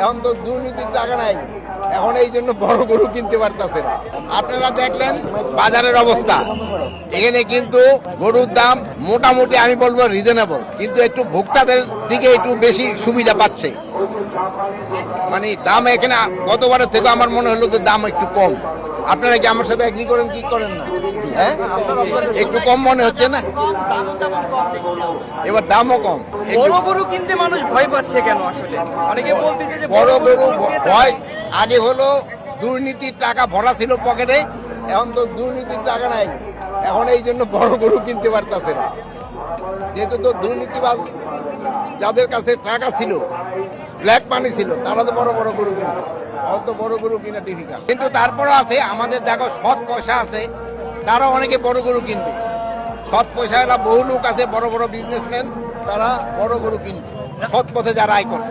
এখন তো দুর্নীতির টাকা নাই, এখন এই জন্য বড় গরু কিনতে পারতেছে না। আপনারা দেখলেন বাজারের অবস্থা, এখানে কিন্তু গরুর দাম মোটামুটি আমি বলবো রিজনেবল, কিন্তু একটু ভোক্তাদের দিকে একটু বেশি সুবিধা পাচ্ছে। মানে দাম এখানে গতবারের থেকে আমার মনে হলো যে দাম একটু কম। আপনারা কি আমার সাথে এগ্রি করেন কি করেন না? হ্যাঁ, একটু কম মনে হচ্ছে না? এবার দামও কম। বড় গরু কিনতে মানুষ ভয় পাচ্ছে কেন আসলে? অনেকে বলতেছে যে বড় গরু ভয় আগে হলো দুর্নীতির টাকা ভরা ছিল পকেটে, এখন তো দুর্নীতির টাকা নাই, এখন এই জন্য বড় গরু কিনতে পারতেছে না। যেহেতু তো দুর্নীতিবাজ যাদের কাছে টাকা ছিল, ব্ল্যাক মানি ছিল, তারা তো বড় বড় গরু কিনত। অত বড় গরু কিনা ডিফিকাল্ট। কিন্তু তারপরও আছে আমাদের দেখো সৎ পয়সা আছে, তারা অনেকে বড় গরু কিনবে। সৎ পয়সা এলা বহু লোক আছে, বড় বড় বিজনেসম্যান, তারা বড় গরু কিনবে, সৎ পথে যারা আয় করে।